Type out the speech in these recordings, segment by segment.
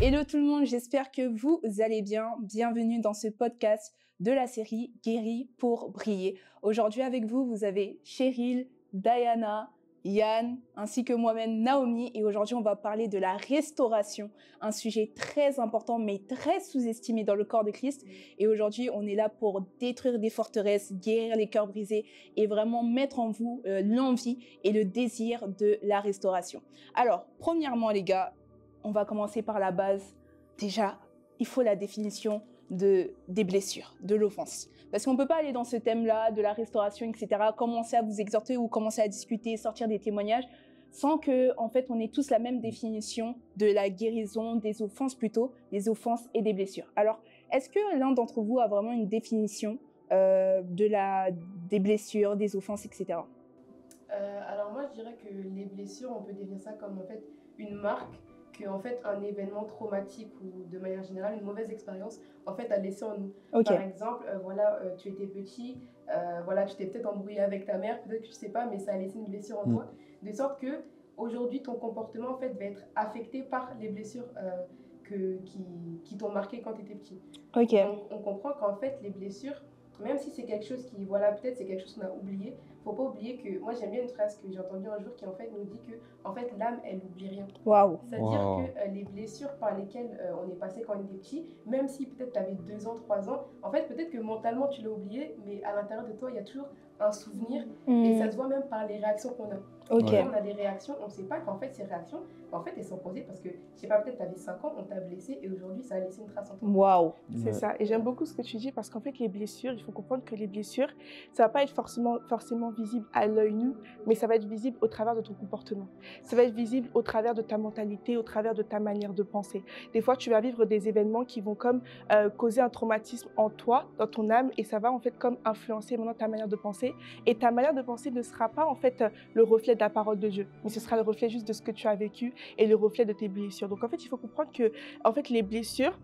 Hello tout le monde, j'espère que vous allez bien. Bienvenue dans ce podcast de la série Guéri pour briller. Aujourd'hui avec vous, vous avez Cheryl, Diana, Yann, ainsi que moi-même Naomi. Et aujourd'hui, on va parler de la restauration, un sujet très important mais très sous-estimé dans le corps de Christ. Et aujourd'hui, on est là pour détruire des forteresses, guérir les cœurs brisés et vraiment mettre en vous l'envie et le désir de la restauration. Alors, premièrement les gars, on va commencer par la base. Déjà, il faut la définition des blessures, de l'offense. Parce qu'on ne peut pas aller dans ce thème-là, de la restauration, etc., commencer à vous exhorter ou commencer à discuter, sortir des témoignages, sans que, en fait, on ait tous la même définition de la guérison, des offenses plutôt, des offenses et des blessures. Alors, est-ce que l'un d'entre vous a vraiment une définition des blessures, des offenses, etc. Alors moi, je dirais que les blessures, on peut définir ça comme en fait une marque que en fait un événement traumatique ou de manière générale une mauvaise expérience en fait a laissé en nous. Okay. Par exemple, tu étais petit, tu t'es peut-être embrouillé avec ta mère, peut-être que tu sais pas, mais ça a laissé une blessure en toi, de sorte que aujourd'hui ton comportement en fait va être affecté par les blessures qui t'ont marqué quand tu étais petit. Okay. Donc on comprend qu'en fait les blessures, même si c'est quelque chose qui, peut-être c'est quelque chose qu'on a oublié, faut pas oublier que, moi j'aime bien une phrase que j'ai entendue un jour qui en fait nous dit que, en fait l'âme elle oublie rien. Wow. C'est-à-dire que les blessures par lesquelles on est passé quand on était petit, même si peut-être tu avais 2 ans, 3 ans, en fait peut-être que mentalement tu l'as oublié, mais à l'intérieur de toi il y a toujours un souvenir et ça se voit même par les réactions qu'on a. Okay. Quand on a des réactions, on ne sait pas qu'en fait ces réactions, en fait elles sont posées parce que, je sais pas, peut-être tu avais 5 ans, on t'a blessé et aujourd'hui ça a laissé une trace en toi. Wow. C'est ça, et j'aime beaucoup ce que tu dis parce qu'en fait les blessures, il faut comprendre que les blessures, ça va pas être forcément visible à l'œil nu, mais ça va être visible au travers de ton comportement. Ça va être visible au travers de ta mentalité, au travers de ta manière de penser. Des fois, tu vas vivre des événements qui vont comme causer un traumatisme en toi, dans ton âme, et ça va en fait comme influencer maintenant ta manière de penser. Et ta manière de penser ne sera pas en fait le reflet de la parole de Dieu, mais ce sera le reflet juste de ce que tu as vécu et le reflet de tes blessures. Donc en fait, il faut comprendre que en fait les blessures,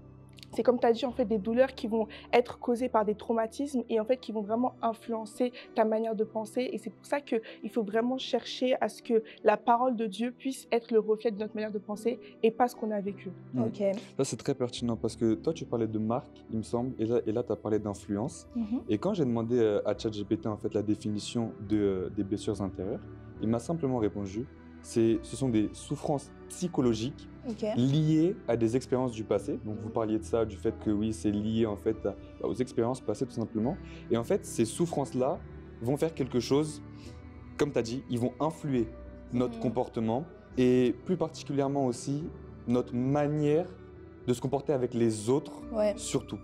c'est comme tu as dit, en fait, des douleurs qui vont être causées par des traumatismes et en fait qui vont vraiment influencer ta manière de penser. Et c'est pour ça qu'il faut vraiment chercher à ce que la parole de Dieu puisse être le reflet de notre manière de penser et pas ce qu'on a vécu. Ok. Là, c'est très pertinent parce que toi, tu parlais de marque, il me semble, et là tu as parlé d'influence. Et quand j'ai demandé à ChatGPT en fait, la définition des blessures intérieures, il m'a simplement répondu ce sont des souffrances psychologiques liées à des expériences du passé. Donc vous parliez de ça, du fait que oui, c'est lié en fait aux expériences passées tout simplement. Et en fait, ces souffrances-là vont faire quelque chose, comme tu as dit, ils vont influer notre comportement et plus particulièrement aussi notre manière de se comporter avec les autres, surtout.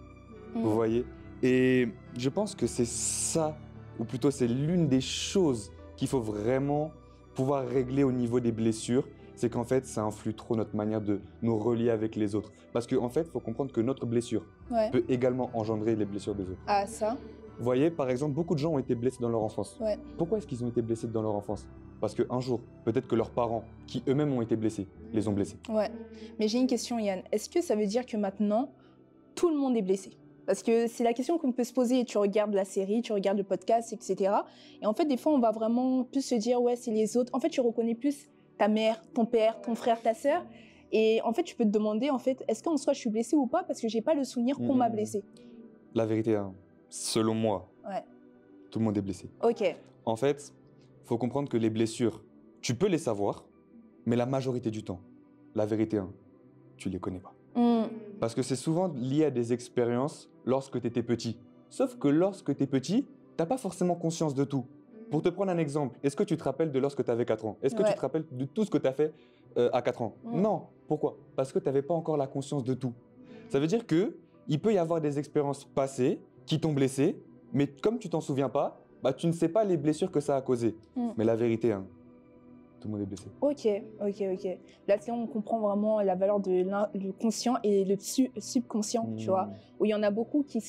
Vous voyez? Et je pense que c'est ça, ou plutôt c'est l'une des choses qu'il faut vraiment pouvoir régler au niveau des blessures, c'est qu'en fait, ça influe trop notre manière de nous relier avec les autres. Parce qu'en fait, il faut comprendre que notre blessure peut également engendrer les blessures des autres. Ah, ça. Vous voyez, par exemple, beaucoup de gens ont été blessés dans leur enfance. Pourquoi est-ce qu'ils ont été blessés dans leur enfance? Parce qu'un jour, peut-être que leurs parents, qui eux-mêmes ont été blessés, les ont blessés. Ouais, mais j'ai une question, Yann. Est-ce que ça veut dire que maintenant, tout le monde est blessé? Parce que c'est la question qu'on peut se poser. Tu regardes la série, tu regardes le podcast, etc. Et en fait, des fois, on va vraiment plus se dire, ouais, c'est les autres. En fait, tu reconnais plus ta mère, ton père, ton frère, ta sœur. Et en fait, tu peux te demander, en fait, est-ce qu'en soi, je suis blessée ou pas? Parce que j'ai pas le souvenir qu'on m'a blessée. La vérité, hein, selon moi, tout le monde est blessé. Ok. En fait, il faut comprendre que les blessures, tu peux les savoir, mais la majorité du temps, la vérité, hein, tu les connais pas. Parce que c'est souvent lié à des expériences lorsque tu étais petit. Sauf que lorsque tu es petit, tu n'as pas forcément conscience de tout. Pour te prendre un exemple, est-ce que tu te rappelles de lorsque tu avais 4 ans? Est-ce que tu te rappelles de tout ce que tu as fait à 4 ans? Non. Pourquoi? Parce que tu n'avais pas encore la conscience de tout. Ça veut dire qu'il peut y avoir des expériences passées qui t'ont blessé, mais comme tu t'en souviens pas, bah, tu ne sais pas les blessures que ça a causées. Mais la vérité, hein, tout le monde est blessé. Ok. Là, on comprend vraiment la valeur de le conscient et le subconscient, tu vois, où il y en a beaucoup qui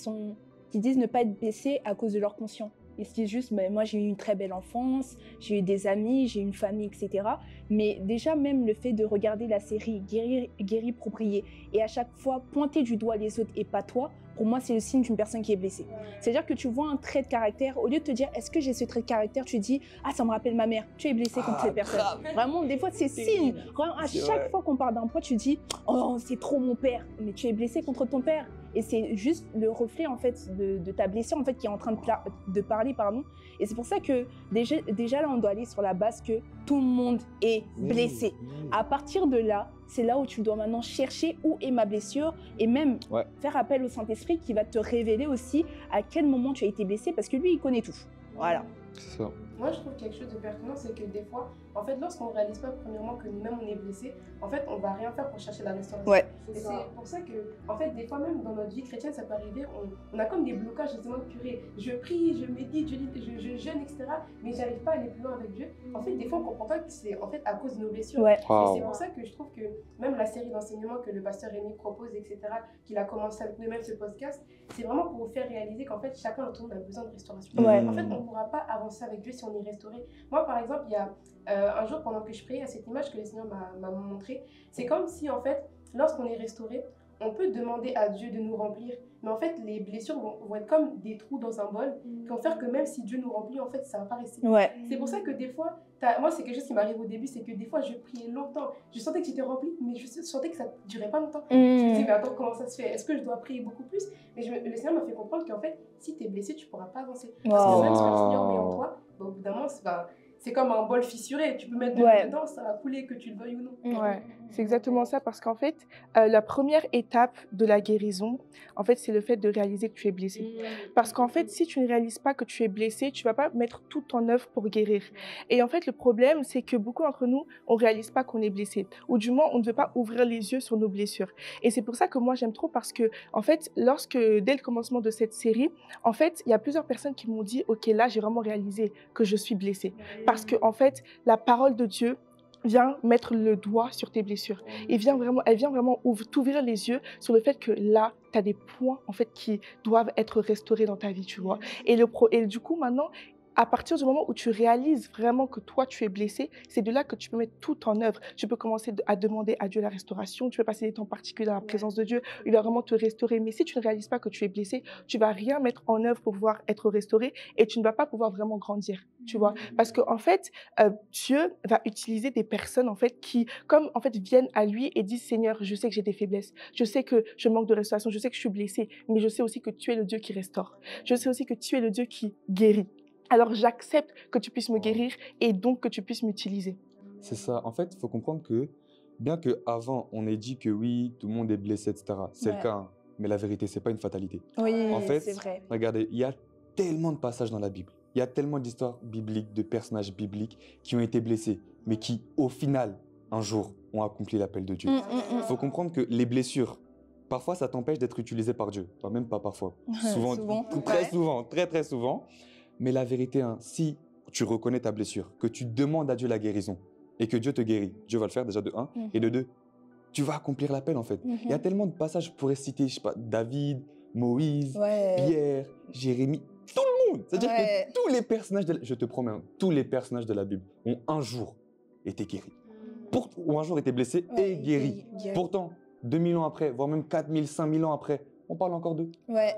disent ne pas être blessés à cause de leur conscient. Ils se disent juste, mais moi j'ai eu une très belle enfance, j'ai eu des amis, j'ai une famille, etc. Mais déjà même le fait de regarder la série Guéri pour briller et à chaque fois pointer du doigt les autres et pas toi, pour moi c'est le signe d'une personne qui est blessée. C'est-à-dire que tu vois un trait de caractère, au lieu de te dire est-ce que j'ai ce trait de caractère, tu te dis ah ça me rappelle ma mère, tu es blessé contre cette personne. Vraiment des fois c'est signe. Vraiment, à chaque fois qu'on parle d'un poids, tu dis oh c'est trop mon père, mais tu es blessé contre ton père. Et c'est juste le reflet en fait de ta blessure en fait qui est en train de parler, pardon. Et c'est pour ça que déjà là on doit aller sur la base que tout le monde est blessé. À partir de là, c'est là où tu dois maintenant chercher où est ma blessure et même faire appel au Saint-Esprit qui va te révéler aussi à quel moment tu as été blessé parce que lui il connaît tout. Voilà. C'est ça. Moi, je trouve quelque chose de pertinent, c'est que des fois, en fait, lorsqu'on ne réalise pas premièrement que nous-mêmes on est blessé, en fait, on ne va rien faire pour chercher la restauration. Ouais. Et c'est pour ça que, en fait, des fois même dans notre vie chrétienne, ça peut arriver, on a comme des blocages justement de purée. Je prie, je médite, je jeûne, etc. Mais j'arrive pas à aller plus loin avec Dieu. En fait, des fois, on ne comprend pas que c'est en fait à cause de nos blessures. Ouais. Et c'est pour ça que je trouve que même la série d'enseignement que le pasteur Rémi propose, etc., qu'il a commencé avec nous-mêmes ce podcast, c'est vraiment pour vous faire réaliser qu'en fait, chacun d'entre nous a besoin de restauration. Ouais. En fait, on ne pourra pas avancer avec Dieu si on est restauré. Moi, par exemple, il y a un jour, pendant que je priais, à cette image que le Seigneur m'a montrée, c'est comme si, en fait, lorsqu'on est restauré, on peut demander à Dieu de nous remplir, mais en fait, les blessures vont être comme des trous dans un bol, qui vont faire que même si Dieu nous remplit, en fait, ça va pas rester. Ouais. C'est pour ça que des fois, moi, c'est quelque chose qui m'arrive au début, c'est que des fois, je priais longtemps, je sentais que j'étais remplie, mais je sentais que ça durait pas longtemps. Je me disais, mais attends, comment ça se fait? Est-ce que je dois prier beaucoup plus? Mais le Seigneur m'a fait comprendre qu'en fait, si tu es blessé, tu pourras pas avancer. Parce que même si le Seigneur met en toi, au bout d'un moment, c'est comme un bol fissuré, tu peux mettre de l'eau dedans, ça va couler, que tu le veuilles ou non. Ouais, c'est exactement ça, parce qu'en fait, la première étape de la guérison, en fait, c'est le fait de réaliser que tu es blessé. Parce qu'en fait, si tu ne réalises pas que tu es blessé, tu vas pas mettre tout en œuvre pour guérir. Et en fait, le problème, c'est que beaucoup d'entre nous, on réalise pas qu'on est blessé, ou du moins, on ne veut pas ouvrir les yeux sur nos blessures. Et c'est pour ça que moi, j'aime trop, parce que, en fait, dès le commencement de cette série, en fait, il y a plusieurs personnes qui m'ont dit, ok, là, j'ai vraiment réalisé que je suis blessée. Parce que, en fait, la parole de Dieu vient mettre le doigt sur tes blessures. Elle vient vraiment t'ouvrir les yeux sur le fait que là, tu as des points, en fait, qui doivent être restaurés dans ta vie, tu vois. Et du coup, maintenant, à partir du moment où tu réalises vraiment que toi, tu es blessé, c'est de là que tu peux mettre tout en œuvre. Tu peux commencer à demander à Dieu la restauration, tu peux passer des temps particuliers dans la présence de Dieu, il va vraiment te restaurer. Mais si tu ne réalises pas que tu es blessé, tu vas rien mettre en œuvre pour pouvoir être restauré et tu ne vas pas pouvoir vraiment grandir, tu vois. Parce qu'en fait, Dieu va utiliser des personnes, en fait, qui, comme, en fait, viennent à lui et disent, Seigneur, je sais que j'ai des faiblesses, je sais que je manque de restauration, je sais que je suis blessé, mais je sais aussi que tu es le Dieu qui restaure. Je sais aussi que tu es le Dieu qui guérit. Alors, j'accepte que tu puisses me guérir et donc que tu puisses m'utiliser. C'est ça. En fait, il faut comprendre que, bien qu'avant, on ait dit que oui, tout le monde est blessé, etc. C'est le cas, hein, mais la vérité, ce n'est pas une fatalité. Oui, en fait, c'est vrai. Regardez, il y a tellement de passages dans la Bible. Il y a tellement d'histoires bibliques, de personnages bibliques qui ont été blessés, mais qui, au final, un jour, ont accompli l'appel de Dieu. Il faut comprendre que les blessures, parfois, ça t'empêche d'être utilisé par Dieu. Enfin, même pas parfois. Souvent. Très souvent, très souvent. Mais la vérité, hein, si tu reconnais ta blessure, que tu demandes à Dieu la guérison et que Dieu te guérit, Dieu va le faire déjà de 1 et de 2, tu vas accomplir l'appel en fait. Il y a tellement de passages, je pourrais citer, je sais pas, David, Moïse, Pierre, Jérémie, tout le monde. C'est-à-dire que tous les personnages, je te promets, tous les personnages de la Bible ont un jour été guéris. Ou un jour été blessés et guéris. Pourtant, 2000 ans après, voire même 4000, 5000 ans après, on parle encore d'eux. Ouais.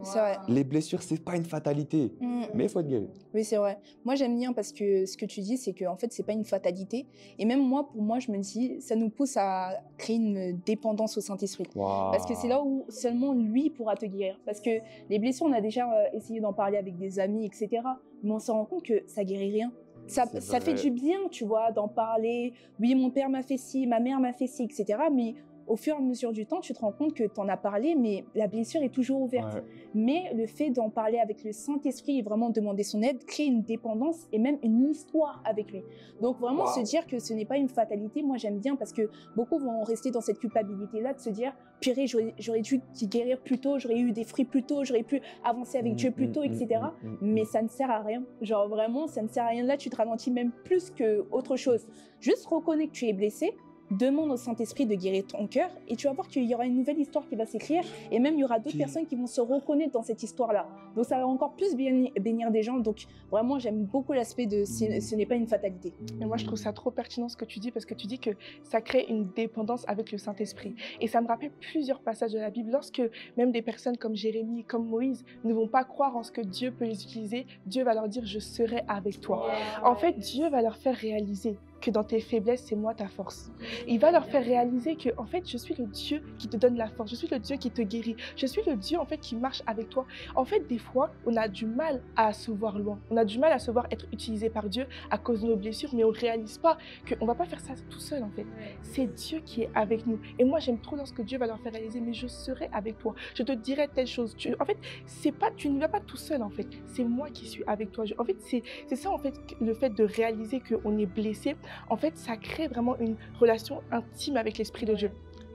C'est vrai. Les blessures, c'est pas une fatalité, mais il faut être guéri. Oui, c'est vrai. Moi, j'aime bien parce que ce que tu dis, c'est qu'en fait, c'est pas une fatalité. Et même moi, pour moi, je me dis, ça nous pousse à créer une dépendance au Saint-Esprit. Parce que c'est là où seulement lui pourra te guérir. Parce que les blessures, on a déjà essayé d'en parler avec des amis, etc. Mais on se rend compte que ça guérit rien. Ça fait du bien, tu vois, d'en parler. Oui, mon père m'a fait ci, ma mère m'a fait ci, etc. Mais au fur et à mesure du temps, tu te rends compte que tu en as parlé, mais la blessure est toujours ouverte. Mais le fait d'en parler avec le Saint-Esprit et vraiment demander son aide crée une dépendance et même une histoire avec lui. Donc vraiment se dire que ce n'est pas une fatalité, moi j'aime bien parce que beaucoup vont rester dans cette culpabilité-là de se dire « purée, j'aurais dû t'y guérir plus tôt, j'aurais eu des fruits plus tôt, j'aurais pu avancer avec Dieu plus tôt, etc. » Mais ça ne sert à rien. Genre vraiment, ça ne sert à rien. Là, tu te ralentis même plus qu'autre chose. Juste reconnais que tu es blessé, demande au Saint-Esprit de guérir ton cœur et tu vas voir qu'il y aura une nouvelle histoire qui va s'écrire et même il y aura d'autres personnes qui vont se reconnaître dans cette histoire-là. Donc ça va encore plus bénir des gens. Donc vraiment, j'aime beaucoup l'aspect de ce n'est pas une fatalité. Et moi, je trouve ça trop pertinent ce que tu dis parce que tu dis que ça crée une dépendance avec le Saint-Esprit. Et ça me rappelle plusieurs passages de la Bible. Lorsque même des personnes comme Jérémie, comme Moïse ne vont pas croire en ce que Dieu peut les utiliser, Dieu va leur dire « je serai avec toi ». En fait, Dieu va leur faire réaliser que dans tes faiblesses, c'est moi ta force. Il va leur faire réaliser que, en fait, je suis le Dieu qui te donne la force, je suis le Dieu qui te guérit, je suis le Dieu, en fait, qui marche avec toi. En fait, des fois, on a du mal à se voir loin, on a du mal à se voir être utilisé par Dieu à cause de nos blessures, mais on ne réalise pas qu'on ne va pas faire ça tout seul, en fait. C'est Dieu qui est avec nous. Et moi, j'aime trop lorsque Dieu va leur faire réaliser, mais je serai avec toi, je te dirai telle chose. En fait, tu ne vas pas tout seul, en fait. C'est moi qui suis avec toi. En fait, c'est ça, en fait, le fait de réaliser qu'on est blessé. En fait, ça crée vraiment une relation intime avec l'Esprit de Dieu.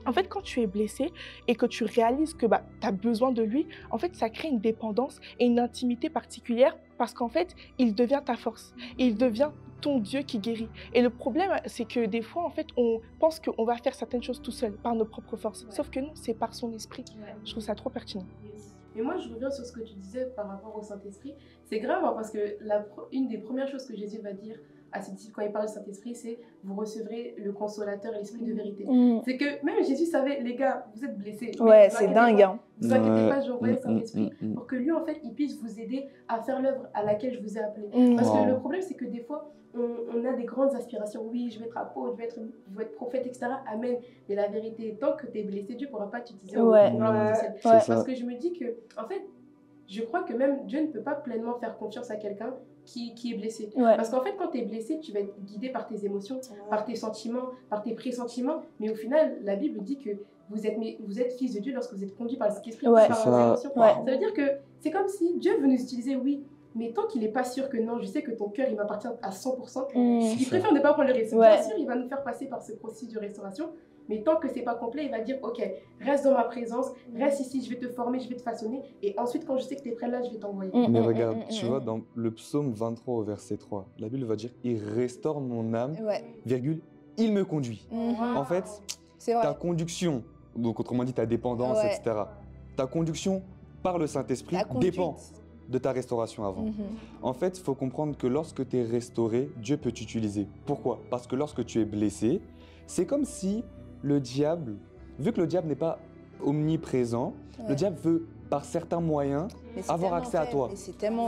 En fait, quand tu es blessé et que tu réalises que tu as besoin de lui, en fait, ça crée une dépendance et une intimité particulière parce qu'en fait, il devient ta force. Il devient ton Dieu qui guérit. Et le problème, c'est que des fois, en fait, on pense qu'on va faire certaines choses tout seul, par nos propres forces. Sauf que non, c'est par son esprit. Je trouve ça trop pertinent. Mais moi, je reviens sur ce que tu disais par rapport au Saint-Esprit. C'est grave parce que une des premières choses que Jésus va dire à ses disciples quand il parle du Saint-Esprit, c'est « vous recevrez le consolateur et l'Esprit de vérité ». C'est que même Jésus savait, les gars, vous êtes blessés. Ouais, c'est dingue. Hein. Ne vous inquiétez pas, j'envoie le Saint-Esprit pour que lui, en fait, il puisse vous aider à faire l'œuvre à laquelle je vous ai appelé. Parce que le problème, c'est que des fois, on a des grandes aspirations. Oui, je vais être apôtre, je vais être prophète, etc. Amen. Mais la vérité, tant que tu es blessé, Dieu ne pourra pas t'utiliser au potentiel. Parce que je me dis que, en fait, je crois que même Dieu ne peut pas pleinement faire confiance à quelqu'un qui est blessé. Parce qu'en fait, quand tu es blessé, tu vas être guidé par tes émotions, par tes sentiments, par tes pressentiments. Mais au final, la Bible dit que vous êtes fils de Dieu lorsque vous êtes conduit par le Saint-Esprit, par vos émotions. Ça veut dire que c'est comme si Dieu veut nous utiliser, oui, mais tant qu'il n'est pas sûr que non, je sais que ton cœur, il m'appartient à 100%, il préfère ne pas prendre le risque. Bien sûr, il va nous faire passer par ce processus de restauration, mais tant que c'est pas complet, il va dire, ok, reste dans ma présence, reste ici, je vais te former, je vais te façonner, et ensuite, quand je sais que tu es prêt là, je vais t'envoyer. Mais regarde, tu vois, dans le psaume 23 au verset 3, la Bible va dire, il restaure mon âme, virgule, il me conduit. En fait, ta conduction, donc autrement dit ta dépendance, etc., ta conduction par le Saint-Esprit dépend de ta restauration avant. En fait, il faut comprendre que lorsque tu es restauré, Dieu peut t'utiliser. Pourquoi? Parce que lorsque tu es blessé, c'est comme si le diable, vu que le diable n'est pas omniprésent, le diable veut, par certains moyens, avoir accès à toi.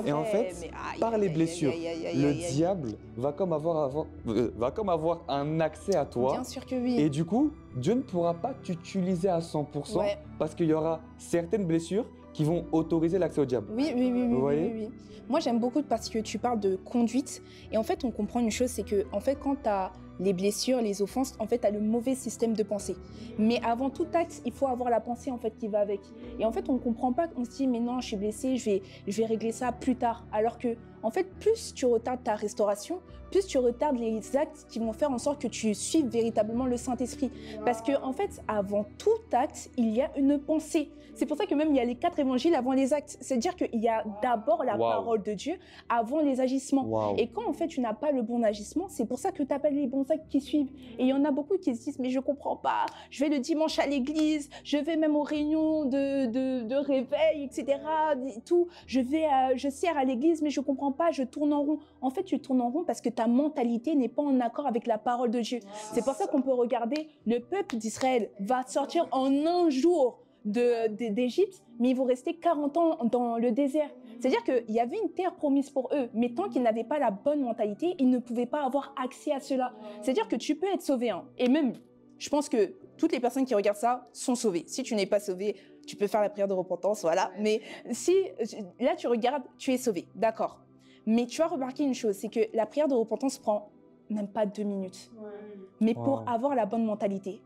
Et en fait, par les blessures, le diable va comme avoir un accès à toi. Bien sûr que oui. Et du coup, Dieu ne pourra pas t'utiliser à 100% parce qu'il y aura certaines blessures qui vont autoriser l'accès au diable. Oui. Moi, j'aime beaucoup parce que tu parles de conduite. Et en fait, on comprend une chose, c'est que en fait, quand tu as les blessures, les offenses, en fait, tu as le mauvais système de pensée. Mais avant tout acte, il faut avoir la pensée en fait, qui va avec. Et en fait, on ne comprend pas, on se dit, mais non, je suis blessée, je vais régler ça plus tard. Alors que, en fait, plus tu retardes ta restauration, plus tu retardes les actes qui vont faire en sorte que tu suives véritablement le Saint-Esprit. Parce que, en fait, avant tout acte, il y a une pensée. C'est pour ça que même il y a les 4 évangiles avant les actes. C'est-à-dire qu'il y a d'abord la parole de Dieu avant les agissements. Et quand, en fait, tu n'as pas le bon agissement, c'est pour ça que tu appelles les bons actes qui suivent. Et il y en a beaucoup qui se disent, mais je comprends pas, je vais le dimanche à l'église, je vais même aux réunions de réveil, etc. Tout. Je sers à l'église, mais je comprends pas, je tourne en rond. En fait, tu tournes en rond parce que ta mentalité n'est pas en accord avec la parole de Dieu. C'est pour ça qu'on peut regarder, le peuple d'Israël va sortir en un jour d'Égypte, mais ils vont rester 40 ans dans le désert. C'est-à-dire qu'il y avait une terre promise pour eux, mais tant qu'ils n'avaient pas la bonne mentalité, ils ne pouvaient pas avoir accès à cela. C'est-à-dire que tu peux être sauvé. Et même, je pense que toutes les personnes qui regardent ça sont sauvées. Si tu n'es pas sauvé, tu peux faire la prière de repentance, voilà. Mais si, là, tu regardes, tu es sauvé, d'accord. Mais tu as remarqué une chose, c'est que la prière de repentance prend même pas 2 minutes. Mais pour avoir la bonne mentalité,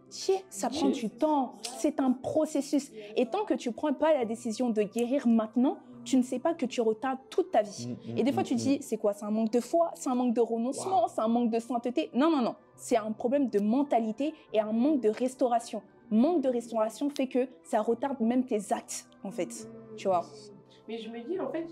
ça prend du temps. C'est un processus. Et tant que tu ne prends pas la décision de guérir maintenant, tu ne sais pas que tu retardes toute ta vie. Et des fois, tu te dis, c'est quoi? C'est un manque de foi? C'est un manque de renoncement? C'est un manque de sainteté? Non. C'est un problème de mentalité et un manque de restauration. Manque de restauration fait que ça retarde même tes actes, en fait. Tu vois? Mais je me dis en fait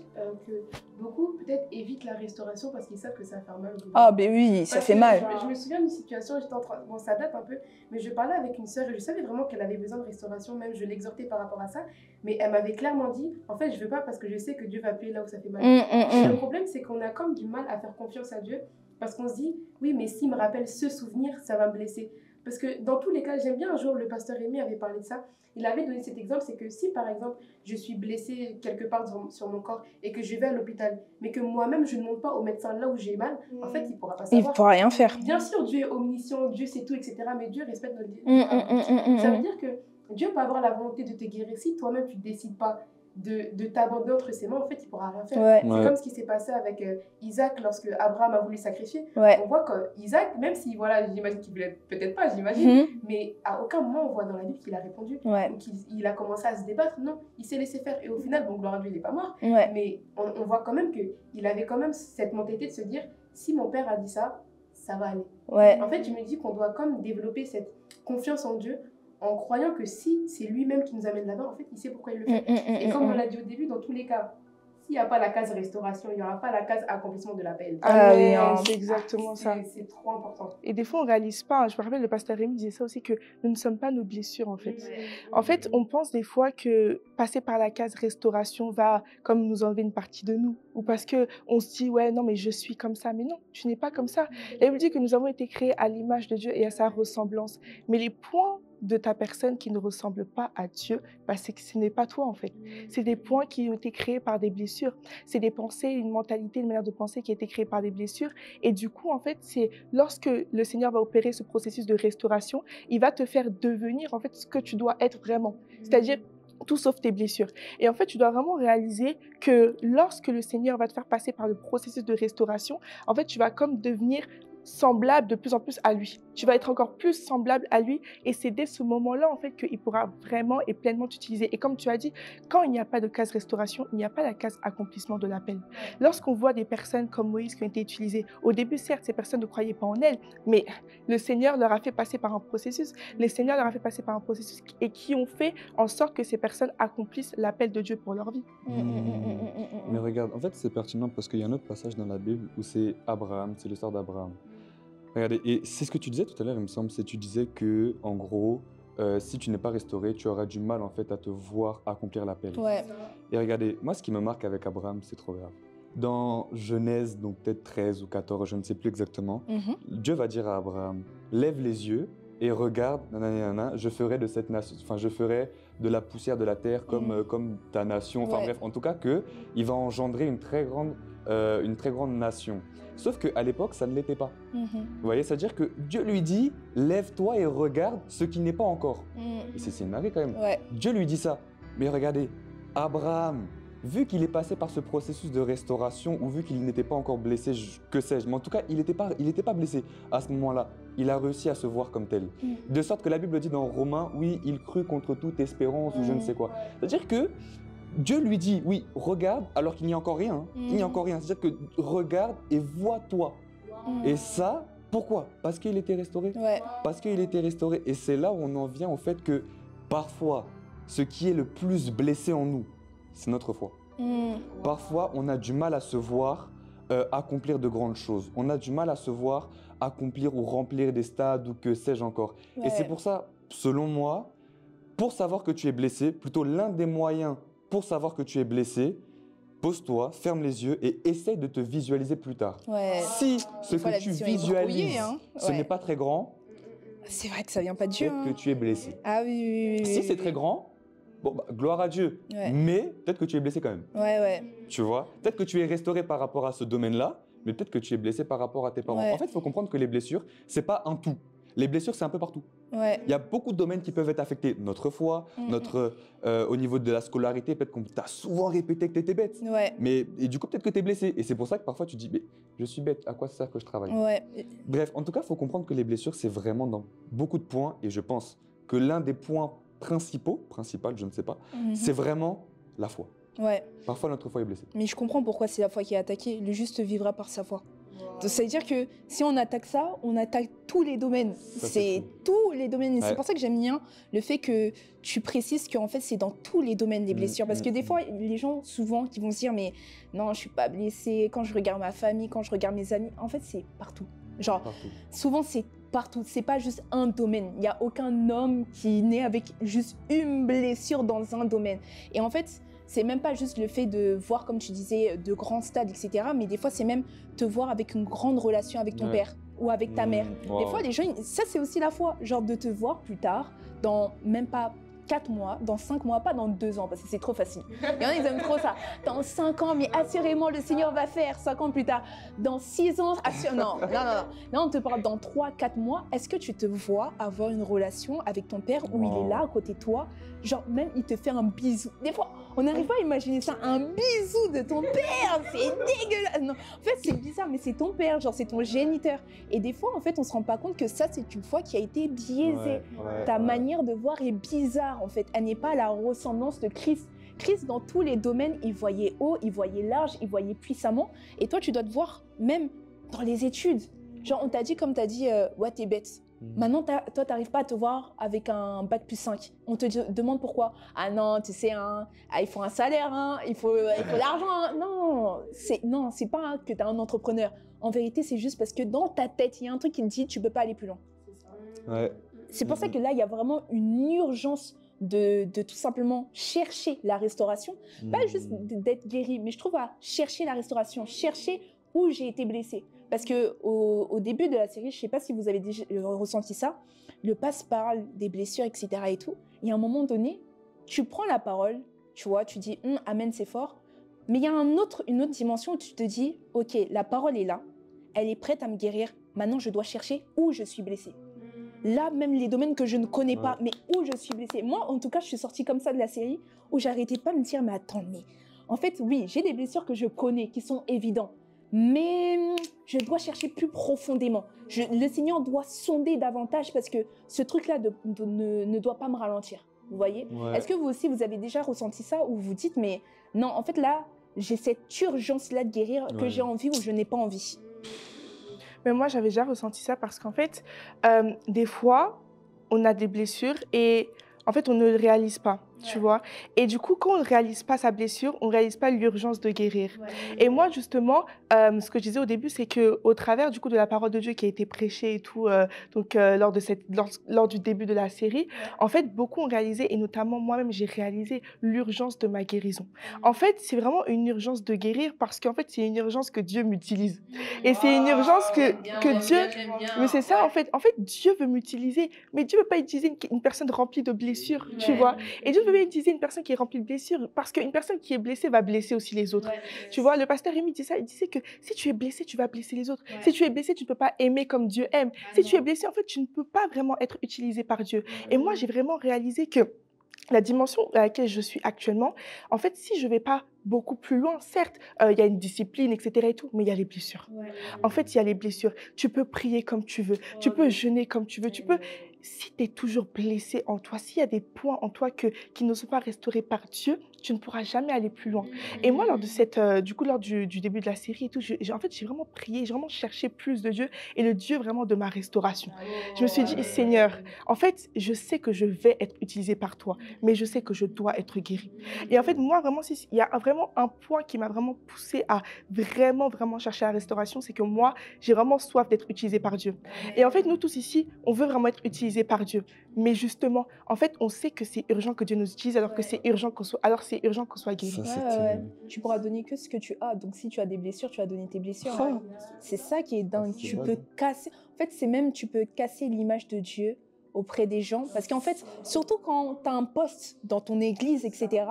que beaucoup peut-être évitent la restauration parce qu'ils savent que ça va faire mal au bout. Ah, ben oui, ça fait mal. Je me souviens d'une situation, j'étais en train... Bon, ça date un peu, mais je parlais avec une sœur et je savais vraiment qu'elle avait besoin de restauration, même je l'exhortais par rapport à ça. Mais elle m'avait clairement dit, en fait, je veux pas parce que je sais que Dieu va appuyer là où ça fait mal. Et le problème, c'est qu'on a comme du mal à faire confiance à Dieu parce qu'on se dit, oui, mais s'il me rappelle ce souvenir, ça va me blesser. Parce que dans tous les cas, j'aime bien un jour, le pasteur Rémi avait parlé de ça. Il avait donné cet exemple, c'est que si par exemple, je suis blessée quelque part sur mon corps et que je vais à l'hôpital, mais que moi-même, je ne monte pas au médecin là où j'ai mal, en fait, il ne pourra pas savoir. Il ne pourra rien faire. Bien sûr, Dieu est omniscient, Dieu sait tout, etc. Mais Dieu respecte notre... Ça veut dire que Dieu peut avoir la volonté de te guérir. Si toi-même, tu ne décides pas de t'abandonner entre ses mains, en fait, il ne pourra rien faire. C'est comme ce qui s'est passé avec Isaac lorsque Abraham a voulu sacrifier. On voit qu'Isaac, même si, voilà, j'imagine qu'il voulait peut-être pas, j'imagine, mais à aucun moment on voit dans la Bible qu'il a répondu. Donc il a commencé à se débattre. Non, il s'est laissé faire. Et au final, bon, gloire à Dieu, il n'est pas mort. Mais on voit quand même qu'il avait quand même cette mentalité de se dire, si mon père a dit ça, ça va aller. En fait, je me dis qu'on doit comme développer cette confiance en Dieu en croyant que si c'est lui-même qui nous amène là-bas, en fait, il sait pourquoi il le fait. Et comme on l'a dit au début, dans tous les cas, s'il n'y a pas la case restauration, il n'y aura pas la case accomplissement de l'appel. Ah oui, c'est exactement ça. C'est trop important. Et des fois, on ne réalise pas. Je me rappelle, le pasteur Rémi disait ça aussi, que nous ne sommes pas nos blessures, en fait. En fait, on pense des fois que passer par la case restauration va comme nous enlever une partie de nous. Ou parce qu'on se dit, ouais, non, mais je suis comme ça. Mais non, tu n'es pas comme ça. La Bible dit que nous avons été créés à l'image de Dieu et à sa ressemblance. Mais les points de ta personne qui ne ressemble pas à Dieu, c'est que ce n'est pas toi en fait. C'est des points qui ont été créés par des blessures. C'est des pensées, une mentalité, une manière de penser qui a été créée par des blessures. Et du coup, en fait, c'est lorsque le Seigneur va opérer ce processus de restauration, il va te faire devenir en fait ce que tu dois être vraiment. C'est-à-dire tout sauf tes blessures. Et en fait, tu dois vraiment réaliser que lorsque le Seigneur va te faire passer par le processus de restauration, en fait, tu vas comme devenir semblable de plus en plus à lui. Tu vas être encore plus semblable à lui et c'est dès ce moment-là en fait qu'il pourra vraiment et pleinement t'utiliser. Et comme tu as dit, quand il n'y a pas de case restauration, il n'y a pas la case accomplissement de l'appel. Lorsqu'on voit des personnes comme Moïse qui ont été utilisées, au début certes ces personnes ne croyaient pas en elles, mais le Seigneur leur a fait passer par un processus, le Seigneur leur a fait passer par un processus et qui ont fait en sorte que ces personnes accomplissent l'appel de Dieu pour leur vie. Mais regarde, en fait c'est pertinent parce qu'il y a un autre passage dans la Bible où c'est Abraham, c'est l'histoire d'Abraham. Regardez, et c'est ce que tu disais tout à l'heure, il me semble, c'est que tu disais que, en gros, si tu n'es pas restauré, tu auras du mal en fait à te voir accomplir l'appel. Et regardez, moi ce qui me marque avec Abraham, c'est trop grave. Dans Genèse, donc peut-être 13 ou 14, je ne sais plus exactement, Dieu va dire à Abraham, lève les yeux et regarde, je ferai de cette nation, enfin je ferai de la poussière de la terre comme ta nation, enfin bref, en tout cas qu'il va engendrer une très grande nation. Sauf qu'à l'époque, ça ne l'était pas. Vous voyez, c'est-à-dire que Dieu lui dit, lève-toi et regarde ce qui n'est pas encore. Et c'est une dinguerie quand même. Dieu lui dit ça. Mais regardez, Abraham, vu qu'il est passé par ce processus de restauration, ou vu qu'il n'était pas encore blessé, que sais-je, mais en tout cas, il n'était pas blessé à ce moment-là. Il a réussi à se voir comme tel. De sorte que la Bible dit dans Romains, oui, il crut contre toute espérance, ou je ne sais quoi. C'est-à-dire que Dieu lui dit, oui, regarde, alors qu'il n'y a encore rien. Il n'y a encore rien. C'est-à-dire que regarde et vois-toi. Et ça, pourquoi? Parce qu'il était restauré. Parce qu'il était restauré. Et c'est là où on en vient au fait que parfois, ce qui est le plus blessé en nous, c'est notre foi. Parfois, on a du mal à se voir accomplir de grandes choses. On a du mal à se voir accomplir ou remplir des stades ou que sais-je encore. Et c'est pour ça, selon moi, pour savoir que tu es blessé, plutôt l'un des moyens pour savoir que tu es blessé, pose-toi, ferme les yeux et essaye de te visualiser plus tard. Si ce que tu visualises, ce n'est pas très grand, c'est vrai que ça vient pas de Dieu. Peut-être que tu es blessé. Ah oui. Si c'est très grand, bon, gloire à Dieu. Mais peut-être que tu es blessé quand même. Tu vois, peut-être que tu es restauré par rapport à ce domaine-là, mais peut-être que tu es blessé par rapport à tes parents. En fait, il faut comprendre que les blessures, c'est pas un tout. Les blessures, c'est un peu partout. Il y a beaucoup de domaines qui peuvent être affectés. Notre foi, au niveau de la scolarité, peut-être qu'on t'a souvent répété que tu étais bête. Et du coup, peut-être que tu es blessé. Et c'est pour ça que parfois, tu te dis, mais je suis bête, à quoi ça sert que je travaille? Bref, en tout cas, il faut comprendre que les blessures, c'est vraiment dans beaucoup de points. Et je pense que l'un des points principal, je ne sais pas, c'est vraiment la foi. Parfois, notre foi est blessée. Mais je comprends pourquoi c'est la foi qui est attaquée. Le juste vivra par sa foi. Ça veut dire que si on attaque ça, on attaque tous les domaines. C'est tous les domaines. C'est pour ça que j'aime bien le fait que tu précises qu'en fait, c'est dans tous les domaines des blessures. Parce que des fois, les gens, souvent, qui vont se dire, mais non, je suis pas blessée. Quand je regarde ma famille, quand je regarde mes amis, en fait, c'est partout. Genre, souvent, c'est partout. C'est pas juste un domaine. Il n'y a aucun homme qui naît avec juste une blessure dans un domaine. Et en fait, c'est même pas juste le fait de voir, comme tu disais, de grands stades, etc. Mais des fois, c'est même te voir avec une grande relation avec ton père ou avec ta mère. Des fois, les gens, ça, c'est aussi la foi. Genre de te voir plus tard, dans même pas 4 mois, dans 5 mois, pas dans 2 ans, parce que c'est trop facile. Il y en a, ils aiment trop ça. Dans 5 ans, mais assurément, le Seigneur va faire 5 ans plus tard. Dans 6 ans, non. Là, on te parle dans 3, 4 mois. Est-ce que tu te vois avoir une relation avec ton père où il est là, à côté de toi? Genre, même, il te fait un bisou. Des fois, on n'arrive pas à imaginer ça. Un bisou de ton père, c'est dégueulasse. Non. En fait, c'est bizarre, mais c'est ton père, genre, c'est ton géniteur. Et des fois, en fait, on se rend pas compte que ça, c'est une foi qui a été biaisée. Ta manière de voir est bizarre, en fait. Elle n'est pas la ressemblance de Christ. Christ, dans tous les domaines, il voyait haut, il voyait large, il voyait puissamment. Et toi, tu dois te voir même dans les études. Genre, on t'a dit, comme t'as dit, ouais, t'es bête. Maintenant, toi, t'arrives pas à te voir avec un bac plus 5. On te demande pourquoi. Ah non, tu sais, il faut un salaire, il faut l'argent. Non, c'est pas que t'es un entrepreneur. En vérité, c'est juste parce que dans ta tête, il y a un truc qui te dit, tu peux pas aller plus loin. C'est pour ça que là, il y a vraiment une urgence de tout simplement chercher la restauration. Pas juste d'être guéri, mais je trouve à chercher la restauration, chercher où j'ai été blessée. Parce qu'au début de la série, je ne sais pas si vous avez déjà ressenti ça, le passe parle des blessures, etc. et tout. Et à un moment donné, tu prends la parole, tu vois, tu dis « Amen, c'est fort ». Mais il y a une autre dimension où tu te dis « Ok, la parole est là, elle est prête à me guérir. Maintenant, je dois chercher où je suis blessée. » Là, même les domaines que je ne connais pas, mais où je suis blessée. Moi, en tout cas, je suis sortie comme ça de la série, où j'arrêtais pas de me dire « Mais attends, mais en fait, oui, j'ai des blessures que je connais, qui sont évidentes. Mais je dois chercher plus profondément. Le Seigneur doit sonder davantage parce que ce truc-là ne doit pas me ralentir. Vous voyez? Est-ce que vous aussi, vous avez déjà ressenti ça où vous dites, mais non, en fait, là, j'ai cette urgence-là de guérir que j'ai envie ou je n'ai pas envie? Mais moi, j'avais déjà ressenti ça parce qu'en fait, des fois, on a des blessures et en fait, on ne le réalise pas. Tu vois. Et du coup, quand on ne réalise pas sa blessure, on ne réalise pas l'urgence de guérir. Et moi, justement, ce que je disais au début, c'est qu'au travers du coup, de la parole de Dieu qui a été prêchée et tout, lors du début de la série, en fait, beaucoup ont réalisé, et notamment moi-même, j'ai réalisé l'urgence de ma guérison. En fait, c'est vraiment une urgence de guérir parce qu'en fait, c'est une urgence que Dieu m'utilise. Et c'est une urgence que Dieu... Mais c'est ça, en fait. En fait, Dieu veut m'utiliser, mais Dieu ne veut pas utiliser une personne remplie de blessures, tu vois. Et Dieu veut utiliser une personne qui est remplie de blessures parce qu'une personne qui est blessée va blesser aussi les autres. Tu vois, le pasteur Rémi dit ça, il disait que si tu es blessé, tu vas blesser les autres. Si tu es blessé, tu ne peux pas aimer comme Dieu aime. Si tu es blessé, en fait, tu ne peux pas vraiment être utilisé par Dieu. Et moi, j'ai vraiment réalisé que la dimension à laquelle je suis actuellement, en fait, si je ne vais pas beaucoup plus loin, certes, il y a une discipline, etc. et tout, mais il y a les blessures. En fait, il y a les blessures. Tu peux prier comme tu veux, tu peux jeûner comme tu veux, tu peux... Si tu es toujours blessé en toi, s'il y a des points en toi qui ne sont pas restaurés par Dieu, tu ne pourras jamais aller plus loin. Et moi, lors du début de la série et tout, j'ai vraiment prié, j'ai vraiment cherché plus de Dieu et le Dieu vraiment de ma restauration. Je me suis dit, Seigneur, en fait, je sais que je vais être utilisée par toi, mais je sais que je dois être guérie. Et en fait, moi, vraiment, il y a vraiment un point qui m'a vraiment poussée à vraiment, vraiment chercher la restauration, c'est que moi, j'ai vraiment soif d'être utilisée par Dieu. Et en fait, nous tous ici, on veut vraiment être utilisés par Dieu. Mais justement, en fait, on sait que c'est urgent que Dieu nous utilise alors que c'est urgent qu'on soit guéri. Tu pourras donner que ce que tu as. Donc, si tu as des blessures, tu vas donner tes blessures. C'est ça qui est dingue. Tu peux casser... En fait, tu peux casser l'image de Dieu auprès des gens. Parce qu'en fait, surtout quand tu as un poste dans ton église, etc.,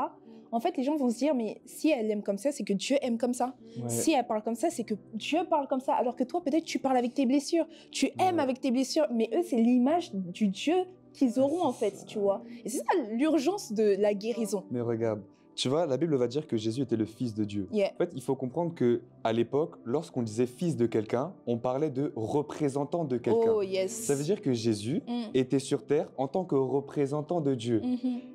en fait, les gens vont se dire, mais si elle aime comme ça, c'est que Dieu aime comme ça. Si elle parle comme ça, c'est que Dieu parle comme ça. Alors que toi, peut-être, tu parles avec tes blessures. Tu aimes avec tes blessures. Mais eux, c'est l'image du Dieu qu'ils auront, en fait, tu vois. Et c'est ça l'urgence de la guérison. Mais regarde, tu vois, la Bible va dire que Jésus était le Fils de Dieu. En fait, il faut comprendre qu'à l'époque, lorsqu'on disait fils de quelqu'un, on parlait de représentant de quelqu'un. Ça veut dire que Jésus était sur terre en tant que représentant de Dieu.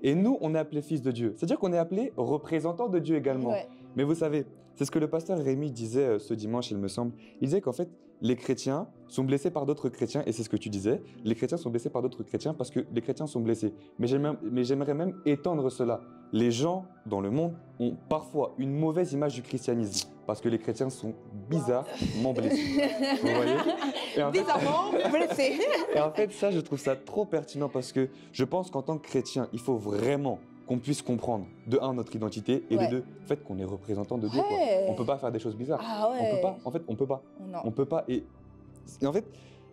Et nous, on est appelés fils de Dieu. C'est-à-dire qu'on est appelés représentants de Dieu également. Mais vous savez, c'est ce que le pasteur Rémi disait ce dimanche, il me semble. Il disait qu'en fait, les chrétiens sont blessés par d'autres chrétiens, et c'est ce que tu disais, les chrétiens sont blessés par d'autres chrétiens parce que les chrétiens sont blessés. Mais j'aimerais même étendre cela. Les gens dans le monde ont parfois une mauvaise image du christianisme parce que les chrétiens sont bizarrement blessés. Vous voyez? Bizarrement blessés. Et en fait, ça, je trouve ça trop pertinent parce que je pense qu'en tant que chrétien, il faut vraiment qu'on puisse comprendre, de un, notre identité, et de deux, le fait qu'on est représentant de Dieu. Quoi. On ne peut pas faire des choses bizarres. Ah ouais. On peut pas. En fait, on peut pas. Non. On peut pas. Et en fait,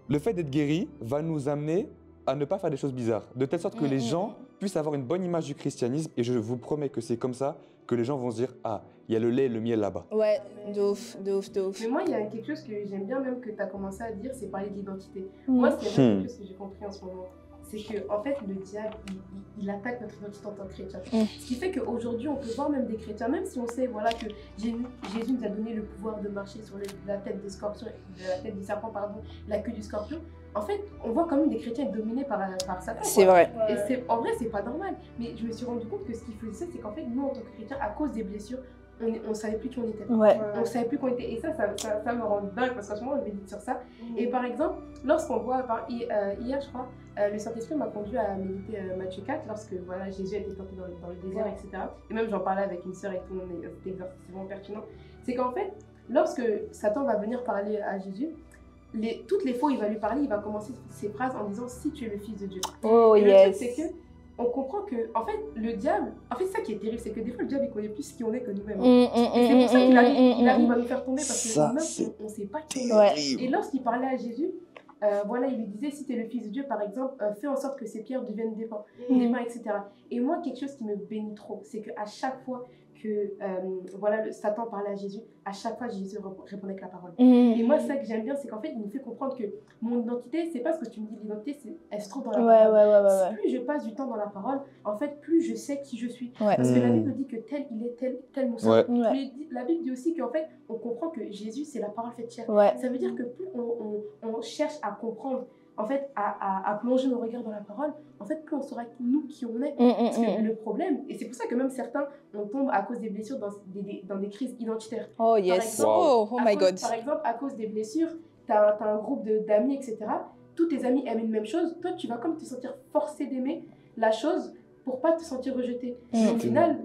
le fait d'être guéri va nous amener à ne pas faire des choses bizarres, de telle sorte que les gens puissent avoir une bonne image du christianisme. Et je vous promets que c'est comme ça que les gens vont se dire « Ah, il y a le lait et le miel là-bas. » Ouais, de ouf. Mais moi, il y a quelque chose que j'aime bien même que tu as commencé à dire, c'est parler d'identité. Moi, c'est quelque chose que j'ai compris en ce moment. C'est que en fait, le diable, il attaque notre identité en tant que chrétien. Ce qui fait qu'aujourd'hui, on peut voir même des chrétiens, même si on sait voilà, que Jésus nous a donné le pouvoir de marcher sur la tête des scorpions, la tête du serpent, pardon, la queue du scorpion. En fait, on voit quand même des chrétiens être dominés par Satan. C'est vrai. Et en vrai, c'est pas normal. Mais je me suis rendu compte que ce qui faisait ça, c'est qu'en fait, nous, en tant que chrétiens, à cause des blessures, on ne savait plus qui on était. Ouais. On ne savait plus qui on était. Et ça me rend dingue parce qu'en ce moment, on médite sur ça. Et par exemple, lorsqu'on voit, hier, je crois, le Saint-Esprit m'a conduit à méditer Matthieu 4, lorsque voilà, Jésus a été tenté dans le désert, etc. Et même, j'en parlais avec une sœur et tout, c'était exercice vraiment pertinent. C'est qu'en fait, lorsque Satan va venir parler à Jésus, toutes les fois où il va lui parler, il va commencer ses phrases en disant « Si tu es le Fils de Dieu ». Oh, et yes. le truc, c'est que on comprend que, en fait, le diable, en fait, ça qui est terrible, c'est que des fois, le diable, il connaît plus qui on est que nous-mêmes. Et c'est pour ça qu'il arrive à nous faire tomber, parce que nous-mêmes, on ne sait pas qui on est. Et lorsqu'il parlait à Jésus, voilà, il lui disait, si tu es le Fils de Dieu, par exemple, fais en sorte que ces pierres deviennent des pains, etc. Et moi, quelque chose qui me bénit trop, c'est qu'à chaque fois que voilà, Satan parlait à Jésus, à chaque fois, Jésus répondait avec la parole. Et moi, ça que j'aime bien, c'est qu'en fait, il nous fait comprendre que mon identité, c'est pas ce que tu me dis, l'identité, elle se trouve dans la parole. Plus je passe du temps dans la parole, en fait, plus je sais qui je suis. Parce que la Bible dit que tel il est, tel mon sang. Mais la Bible dit aussi qu'en fait, on comprend que Jésus, c'est la parole faite chair. Ça veut dire que plus on cherche à comprendre, en fait, à plonger nos regards dans la parole, en fait, plus on saura nous qui on est. Parce que le problème, et c'est pour ça que même certains, on tombe à cause des blessures dans des crises identitaires. Oh yes, oh my God. Par exemple, à cause des blessures, tu as un groupe d'amis, etc. Tous tes amis aiment une même chose. Toi, tu vas comme te sentir forcé d'aimer la chose pour pas te sentir rejeté. Mais au final,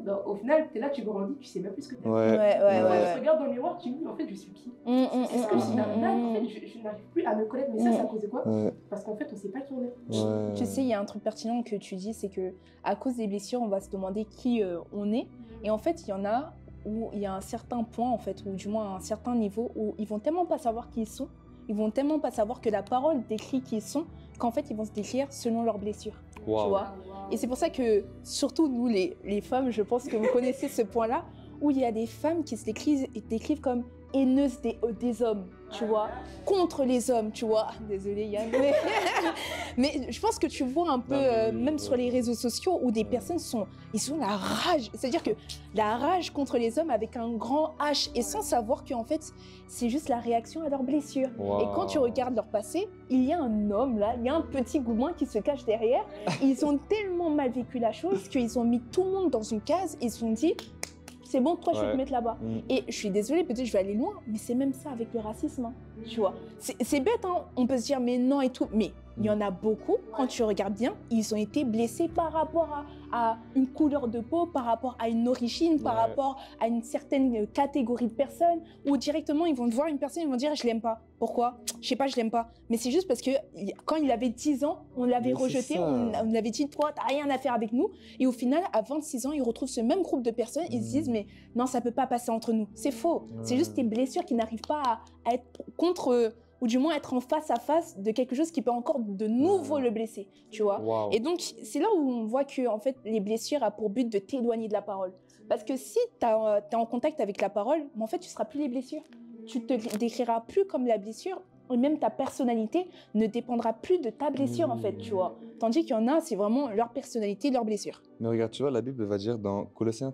tu es là, tu grandis, tu sais même plus ce que tu aimes. Quand tu regardes dans le miroir, tu te dis, en fait, je suis qui? Est-ce que je n'arrive plus à me connaître? Mais ça, c'est à cause de quoi? Parce qu'en fait, on sait pas qui on est. Tu sais, il y a un truc pertinent que tu dis, c'est que à cause des blessures, on va se demander qui on est. Et en fait, il y en a où il y a un certain point, en fait, ou du moins un certain niveau, où ils vont tellement pas savoir qui ils sont, ils vont tellement pas savoir que la parole décrit qui ils sont, qu'en fait, ils vont se décrire selon leurs blessures. Tu vois? Et c'est pour ça que, surtout nous, les femmes, je pense que vous connaissez ce point-là, où il y a des femmes qui se décrivent comme haineuses des hommes, tu vois, contre les hommes, tu vois. Désolée Yann, mais je pense que tu vois un peu, même sur les réseaux sociaux, où des personnes ils ont la rage, c'est-à-dire que la rage contre les hommes avec un grand H, et sans savoir qu'en fait, c'est juste la réaction à leurs blessures. Et quand tu regardes leur passé, il y a un homme là, il y a un petit goumin qui se cache derrière. Ils ont tellement mal vécu la chose qu'ils ont mis tout le monde dans une case, ils se sont dit, c'est bon, toi, je vais te mettre là-bas. Et je suis désolée, peut-être je vais aller loin, mais c'est même ça avec le racisme, hein, tu vois. C'est bête, hein, on peut se dire, mais non et tout, mais il y en a beaucoup, quand tu regardes bien, ils ont été blessés par rapport à une couleur de peau, par rapport à une origine, par rapport à une certaine catégorie de personnes, ou directement, ils vont voir une personne, ils vont dire, je l'aime pas. Pourquoi? Je sais pas, je l'aime pas. Mais c'est juste parce que quand il avait 10 ans, on l'avait rejeté, on avait dit, toi, t'as rien à faire avec nous. Et au final, à 26 ans, ils retrouvent ce même groupe de personnes, ils se disent, mais non, ça peut pas passer entre nous. C'est faux. C'est juste tes blessures qui n'arrivent pas à être contre, ou du moins être en face à face de quelque chose qui peut encore de nouveau le blesser, tu vois. Et donc, c'est là où on voit que en fait, les blessures ont pour but de t'éloigner de la parole. Parce que si tu es en contact avec la parole, en fait, tu ne seras plus les blessures. Tu te décriras plus comme la blessure, et même ta personnalité ne dépendra plus de ta blessure, en fait, tu vois. Tandis qu'il y en a, c'est vraiment leur personnalité, leur blessure. Mais regarde, tu vois, la Bible va dire dans Colossiens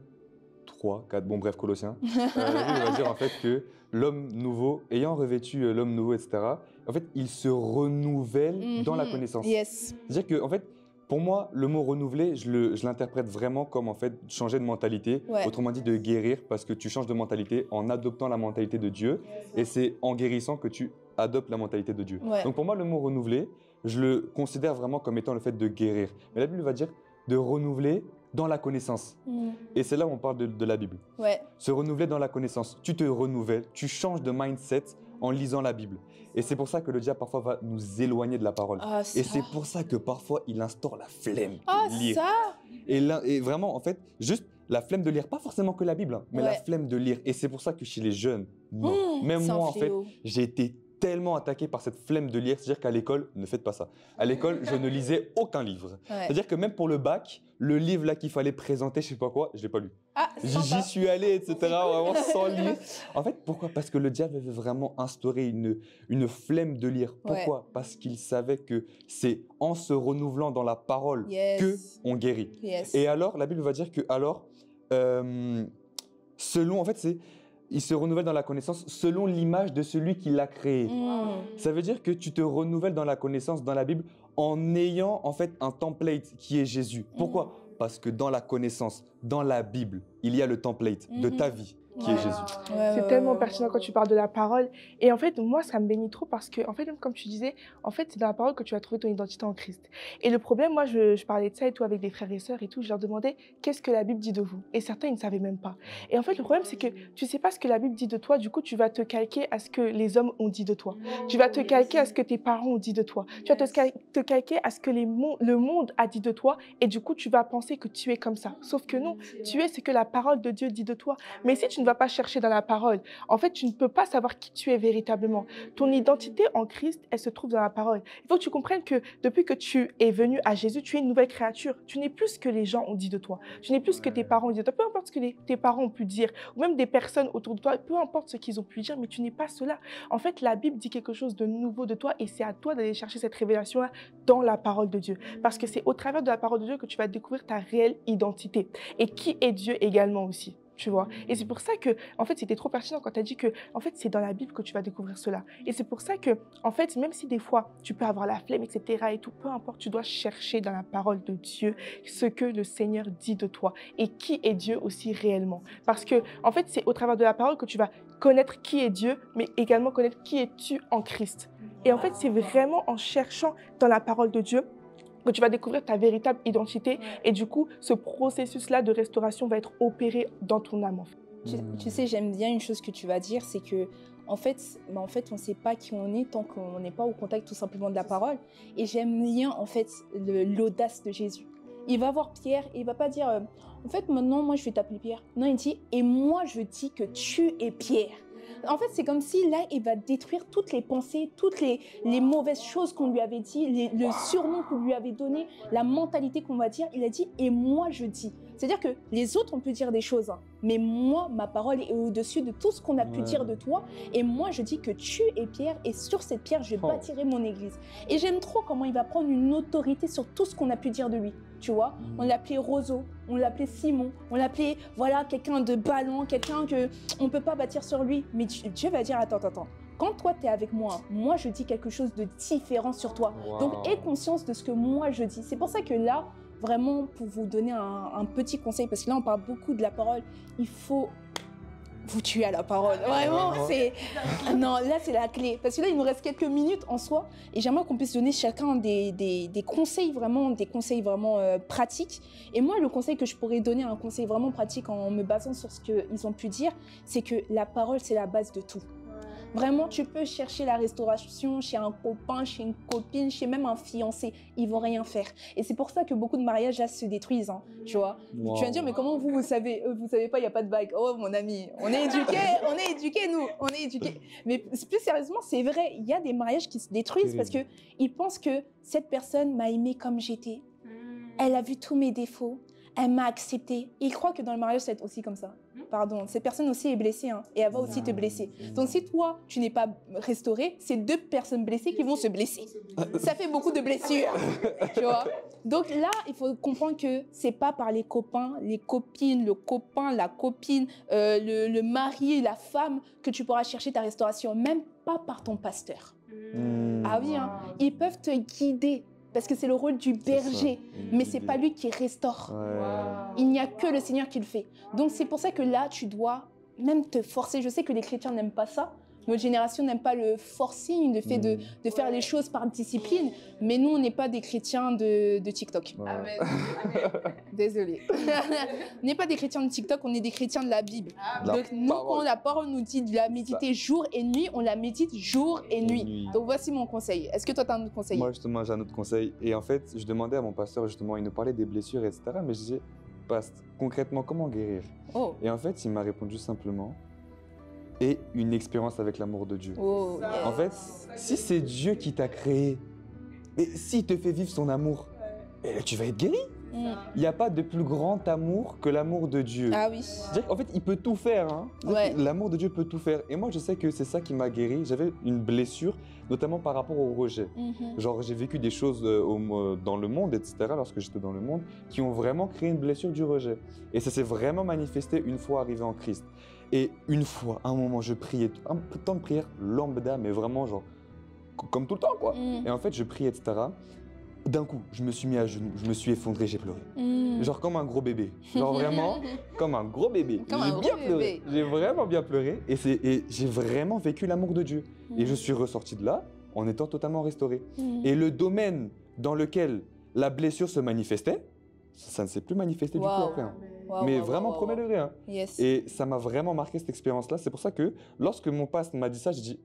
3, 4, bon bref, Colossiens, il va dire en fait que l'homme nouveau, ayant revêtu l'homme nouveau, etc., en fait, il se renouvelle dans la connaissance. C'est-à-dire que, en fait, pour moi, le mot renouveler, je l'interprète vraiment comme en fait changer de mentalité, autrement dit de guérir, parce que tu changes de mentalité en adoptant la mentalité de Dieu, et c'est en guérissant que tu adoptent la mentalité de Dieu. Ouais. Donc pour moi, le mot renouveler, je le considère vraiment comme étant le fait de guérir. Mais la Bible va dire de renouveler dans la connaissance. Et c'est là où on parle de la Bible. Ouais. Se renouveler dans la connaissance. Tu te renouvelles, tu changes de mindset en lisant la Bible. Et c'est pour ça que le diable parfois va nous éloigner de la parole. Ah, ça. Et c'est pour ça que parfois il instaure la flemme Ah, de lire. ça. Et vraiment, en fait, juste la flemme de lire, pas forcément que la Bible, hein, mais la Ouais. flemme de lire. Et c'est pour ça que chez les jeunes, non. Même c'est un moi, en fait, fléau. j'ai été tellement attaqué par cette flemme de lire. C'est-à-dire qu'à l'école, ne faites pas ça. À l'école, je ne lisais aucun livre. Ouais. C'est-à-dire que même pour le bac, le livre là qu'il fallait présenter, je sais pas quoi, je l'ai pas lu. Ah, J'y suis allé, etc., vraiment sans lire. En fait, pourquoi? Parce que le diable veut vraiment instaurer une flemme de lire. Pourquoi? Parce qu'il savait que c'est en se renouvelant dans la parole Yes. que on guérit. Yes. Et alors, la Bible va dire que alors, selon, en fait, c'est il se renouvelle dans la connaissance selon l'image de celui qui l'a créé. Ça veut dire que tu te renouvelles dans la connaissance dans la Bible en ayant en fait un template qui est Jésus. Pourquoi? Parce que dans la connaissance, dans la Bible, il y a le template de ta vie qui est Jésus. C'est tellement pertinent quand tu parles de la parole. Et en fait, moi, ça me bénit trop parce que, en fait, même comme tu disais, en fait, c'est dans la parole que tu vas trouver ton identité en Christ. Et le problème, moi, je parlais de ça et tout avec des frères et sœurs et tout, je leur demandais qu'est-ce que la Bible dit de vous. Et certains, ils ne savaient même pas. Et en fait, le problème, c'est que tu ne sais pas ce que la Bible dit de toi, du coup, tu vas te calquer à ce que les hommes ont dit de toi. Tu vas te calquer à ce que tes parents ont dit de toi. Tu vas te calquer à ce que le monde a dit de toi. Et du coup, tu vas penser que tu es comme ça. Sauf que non, tu es ce que la parole de Dieu dit de toi. Mais si tu ne vas pas chercher dans la parole, en fait, tu ne peux pas savoir qui tu es véritablement. Ton identité en Christ, elle se trouve dans la parole. Il faut que tu comprennes que depuis que tu es venu à Jésus, tu es une nouvelle créature. Tu n'es plus ce que les gens ont dit de toi. Tu n'es plus ce que tes parents ont dit de toi. Peu importe ce que tes parents ont pu dire, ou même des personnes autour de toi, peu importe ce qu'ils ont pu dire, mais tu n'es pas cela. En fait, la Bible dit quelque chose de nouveau de toi et c'est à toi d'aller chercher cette révélation-là dans la parole de Dieu. Parce que c'est au travers de la parole de Dieu que tu vas découvrir ta réelle identité et qui est Dieu également aussi. Tu vois. Et c'est pour ça que, en fait, c'était trop pertinent quand tu as dit que, en fait, c'est dans la Bible que tu vas découvrir cela. Et c'est pour ça que, en fait, même si des fois, tu peux avoir la flemme, etc. et tout, peu importe, tu dois chercher dans la parole de Dieu ce que le Seigneur dit de toi et qui est Dieu aussi réellement. Parce que, en fait, c'est au travers de la parole que tu vas connaître qui est Dieu, mais également connaître qui es-tu en Christ. Et en fait, c'est vraiment en cherchant dans la parole de Dieu que tu vas découvrir ta véritable identité et du coup, ce processus-là de restauration va être opéré dans ton âme. Tu sais, j'aime bien une chose que tu vas dire, c'est que en fait, on ne sait pas qui on est tant qu'on n'est pas au contact tout simplement de la parole. Et j'aime bien en fait l'audace de Jésus. Il va voir Pierre et il va pas dire en fait maintenant moi je vais t'appeler Pierre. Non, il dit et moi je dis que tu es Pierre. En fait, c'est comme si là, il va détruire toutes les pensées, toutes les mauvaises choses qu'on lui avait dit, le surnom qu'on lui avait donné, la mentalité qu'on va dire. Il a dit « et moi, je dis ». C'est-à-dire que les autres, on peut dire des choses, hein, mais moi, ma parole est au-dessus de tout ce qu'on a pu dire de toi. Et moi, je dis que tu es Pierre et sur cette pierre, je bâtirai mon église. Et j'aime trop comment il va prendre une autorité sur tout ce qu'on a pu dire de lui. Tu vois, on l'appelait Roseau, on l'appelait Simon, on l'appelait, voilà, quelqu'un de ballant, quelqu'un qu'on ne peut pas bâtir sur lui. Mais Dieu va dire, attends. Quand toi, tu es avec moi, moi, je dis quelque chose de différent sur toi. Donc, aie conscience de ce que moi, je dis. C'est pour ça que là, vraiment, pour vous donner un petit conseil, parce que là, on parle beaucoup de la parole, il faut vous tuer à la parole. Vraiment, c'est... Non, là, c'est la clé. Parce que là, il nous reste quelques minutes en soi. Et j'aimerais qu'on puisse donner chacun des conseils vraiment, pratiques. Et moi, le conseil que je pourrais donner, un conseil vraiment pratique en me basant sur ce qu'ils ont pu dire, c'est que la parole, c'est la base de tout. Vraiment, tu peux chercher la restauration chez un copain, chez une copine, chez même un fiancé. Ils vont rien faire. Et c'est pour ça que beaucoup de mariages là se détruisent, hein, tu vois. Tu vas dire, mais comment vous savez pas, il n'y a pas de bague. Oh, mon ami, on est éduqués, nous, on est éduqués. Mais plus sérieusement, c'est vrai, il y a des mariages qui se détruisent parce qu'ils pensent que cette personne m'a aimé comme j'étais. Elle a vu tous mes défauts. Elle m'a accepté. Ils croient que dans le mariage, ça va être aussi comme ça. Pardon, cette personne aussi est blessée, hein, et elle va aussi te blesser. Donc si toi, tu n'es pas restauré, c'est deux personnes blessées qui vont se blesser. Ça fait beaucoup de blessures, tu vois. Donc là, il faut comprendre que c'est pas par les copains, les copines, le copain, la copine, le mari, la femme que tu pourras chercher ta restauration, même pas par ton pasteur. Ah oui, hein, ils peuvent te guider. Parce que c'est le rôle du berger, mais c'est pas lui qui restaure. Il n'y a que le Seigneur qui le fait. Donc c'est pour ça que là, tu dois même te forcer. Je sais que les chrétiens n'aiment pas ça, notre génération n'aime pas le forcing, le fait de faire les choses par discipline. Mais nous, on n'est pas des chrétiens de TikTok. Ouais. Amen. Désolée. On n'est pas des chrétiens de TikTok, on est des chrétiens de la Bible. La Donc nous, parole. quand la parole nous dit de la méditer jour et nuit, on la médite jour et nuit. Donc voici mon conseil. Est-ce que toi, tu as un autre conseil? Moi, justement, j'ai un autre conseil. Et en fait, je demandais à mon pasteur, justement, il nous parlait des blessures, etc. Mais je disais, Pasteur, concrètement, comment guérir? Oh. Et en fait, il m'a répondu simplement, et une expérience avec l'amour de Dieu. Oh, En fait, si c'est Dieu qui t'a créé, et s'il te fait vivre son amour, tu vas être guéri. Il n'y a pas de plus grand amour que l'amour de Dieu. Ah oui. C'est-à-dire qu'en fait, il peut tout faire. Hein. Ouais. L'amour de Dieu peut tout faire. Et moi, je sais que c'est ça qui m'a guéri. J'avais une blessure, notamment par rapport au rejet. Genre, j'ai vécu des choses dans le monde, etc., lorsque j'étais dans le monde, qui ont vraiment créé une blessure du rejet. Et ça s'est vraiment manifesté une fois arrivé en Christ. Et une fois, à un moment, je priais, un temps de prière lambda, mais vraiment, genre, comme tout le temps, quoi. Et en fait, je priais, etc. D'un coup, je me suis mis à genoux, je me suis effondré, j'ai pleuré. Genre comme un gros bébé. Genre vraiment comme un gros bébé. J'ai bien pleuré. J'ai vraiment bien pleuré. Et j'ai vraiment vécu l'amour de Dieu. Et je suis ressorti de là en étant totalement restauré. Et le domaine dans lequel la blessure se manifestait, ça ne s'est plus manifesté du tout après. Hein. Mais vraiment, premier degré. Hein. Yes. Et ça m'a vraiment marqué cette expérience-là. C'est pour ça que lorsque mon pasteur m'a dit ça, j'ai dit...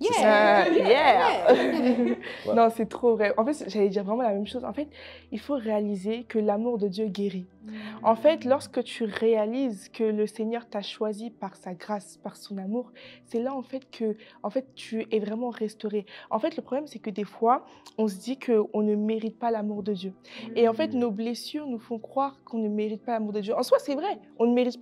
Ouais. Non, c'est trop vrai. En fait, j'allais dire vraiment la même chose. En fait, il faut réaliser que l'amour de Dieu guérit. En fait, lorsque tu réalises que le Seigneur t'a choisi par sa grâce, par son amour, c'est là en fait que tu es vraiment restauré. En fait, le problème, c'est que des fois, on se dit qu'on ne mérite pas l'amour de Dieu. Et en fait, nos blessures nous font croire qu'on ne mérite pas l'amour de Dieu. En soi, c'est vrai, on ne mérite